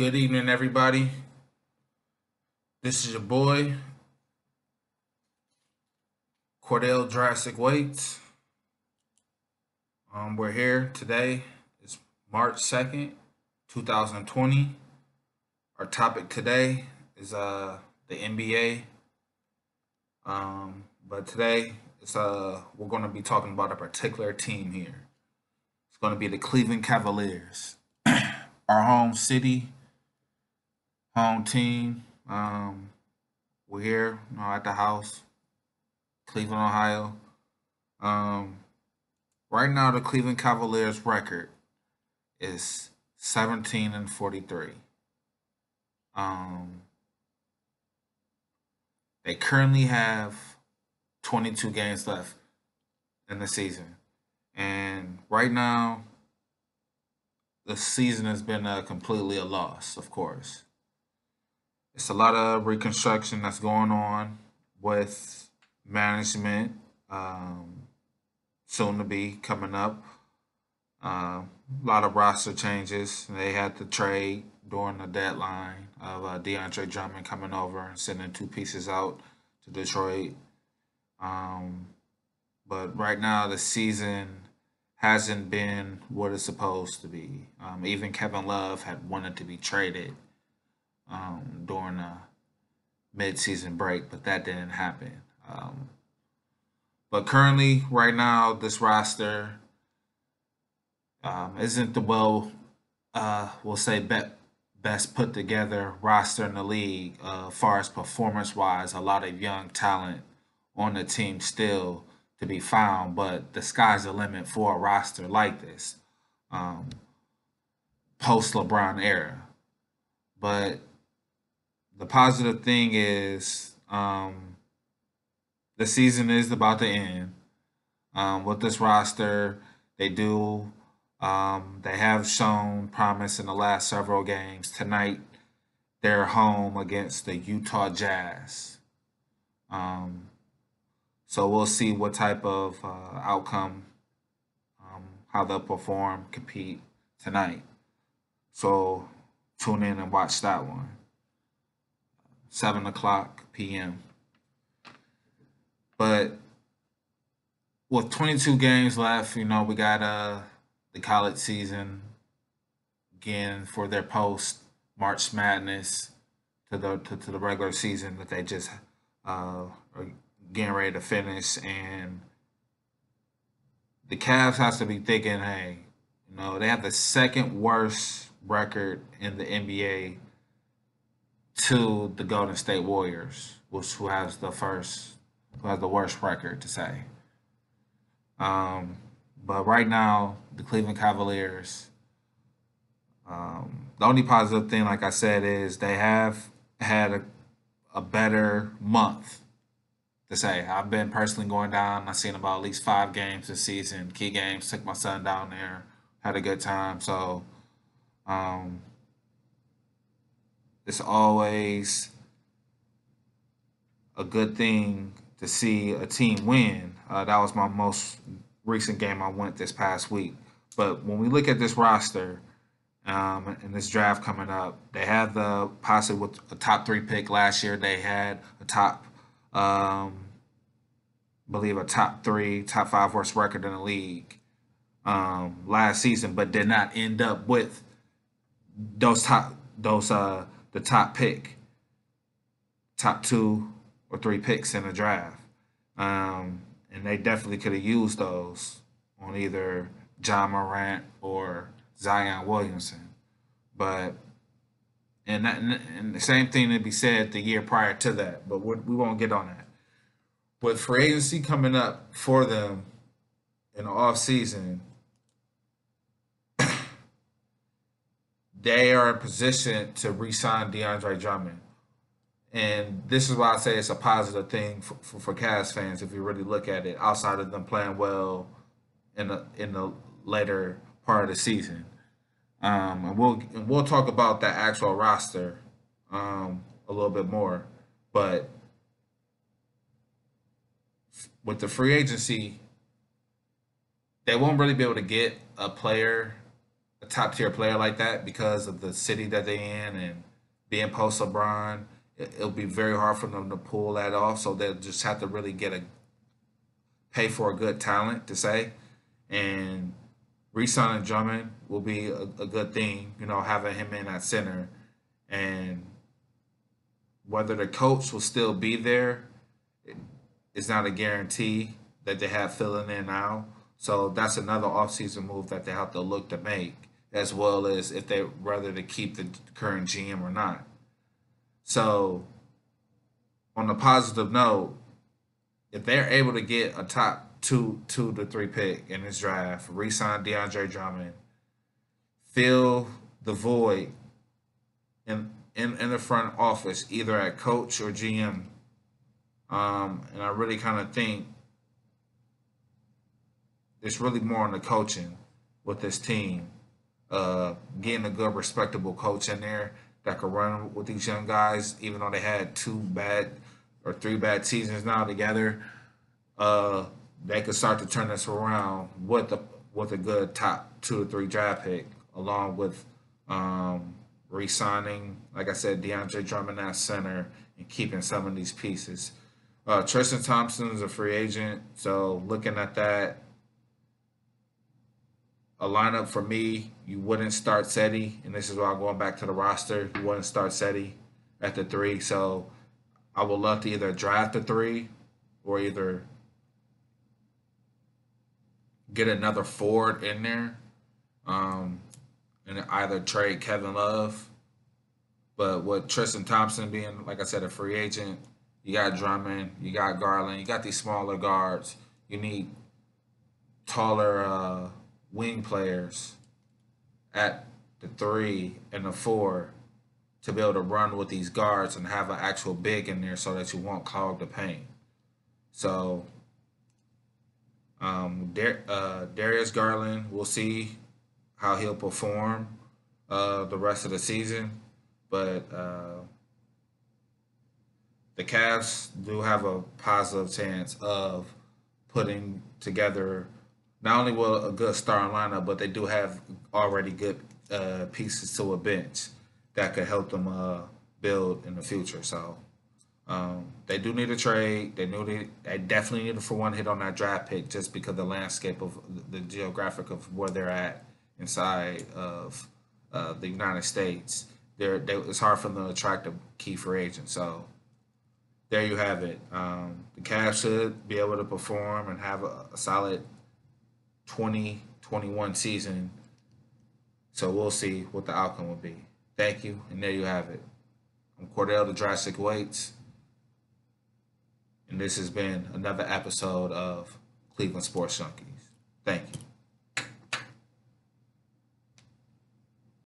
Good evening, everybody. This is your boy, Cordell Jurassic Waits. We're here today. It's March 2nd, 2020. Our topic today is the NBA. But today it's we're going to be talking about a particular team here. It's going to be the Cleveland Cavaliers, our home city, home team. We're here, at the house, Cleveland, Ohio. Um, right now, the Cleveland Cavaliers record is 17-43. Um, they currently have 22 games left in the season, and right now, the season has been completely a loss. Of course, it's a lot of reconstruction that's going on with management. Soon to be coming up. A lot of roster changes. They had to trade during the deadline of DeAndre Drummond coming over and sending two pieces out to Detroit. Um, but right now, the season hasn't been what it's supposed to be. Even Kevin Love had wanted to be traded during the mid-season break, but that didn't happen. But currently, right now, this roster isn't the we'll say, best put together roster in the league. As far as performance wise, a lot of young talent on the team still to be found, but the sky's the limit for a roster like this, um, post LeBron era. But the positive thing is the season is about to end. With this roster, they do. They have shown promise in the last several games. Tonight, they're home against the Utah Jazz. Um, so we'll see what type of outcome, how they'll perform, compete tonight. So tune in and watch that one. 7 o'clock p.m. But with 22 games left, we got the college season again for their post March Madness to the regular season that they just are getting ready to finish, and the Cavs has to be thinking, hey, they have the second worst record in the NBA to the Golden State Warriors, who has the worst record to say. Um, but right now, the Cleveland Cavaliers, the only positive thing, like I said, is they have had a better month to say. I've been personally going down. I've seen about at least 5 games this season, key games. Took my son down there, had a good time. So um, it's always a good thing to see a team win. That was my most recent game I went this past week. But when we look at this roster and this draft coming up, they have the possibly with a top three pick last year. They had a believe a top three, top five worst record in the league last season, but did not end up with the top pick, top two or three picks in the draft. And they definitely could have used those on either John Morant or Zion Williamson. But and the same thing to be said the year prior to that, but we won't get on that. With free agency coming up for them in the off season, they are in position to re-sign DeAndre Drummond. And this is why I say it's a positive thing for Cavs fans if you really look at it, outside of them playing well in the later part of the season. And we'll talk about that actual roster a little bit more. But with the free agency, they won't really be able to get a player a top tier player like that because of the city that they're in and being post LeBron. It'll be very hard for them to pull that off. So they'll just have to really pay for a good talent to say, and re-signing Drummond will be a good thing. Having him in at center, and whether the coach will still be there is not a guarantee that they have filling in now. So that's another offseason move that they have to look to make, as well as if they rather to keep the current GM or not. So on a positive note, if they're able to get a top two to three pick in this draft, re-sign DeAndre Drummond, fill the void in the front office, either at coach or GM. And I really kind of think it's really more on the coaching with this team. Getting a good, respectable coach in there that could run with these young guys, even though they had 2 bad or 3 bad seasons now together. They could start to turn this around with a good top 2 or 3 draft pick, along with re-signing, like I said, DeAndre Drummond at center and keeping some of these pieces. Tristan Thompson is a free agent, so looking at that, a lineup for me, you wouldn't start Seti, and this is why I'm going back to the roster. You wouldn't start Seti at the 3, so I would love to either draft a 3 or either get another forward in there, and either trade Kevin Love. But with Tristan Thompson being, like I said, a free agent, you got Drummond, you got Garland, you got these smaller guards. You need taller wing players at the 3 and the 4 to be able to run with these guards and have an actual big in there so that you won't clog the paint. So Darius Garland, we'll see how he'll perform the rest of the season, but the Cavs do have a positive chance of putting together not only will a good starting lineup, but they do have already good pieces to a bench that could help them build in the future. So they do need a trade. They definitely need a for one hit on that draft pick just because the landscape of the geographic of where they're at inside of the United States. It's hard for them to attract a key free agent. So there you have it. The Cavs should be able to perform and have a solid 2021 season. So we'll see what the outcome will be. Thank you, and there you have it. I'm Cordell the Drastic Weights, and this has been another episode of Cleveland Sports Junkies. Thank you.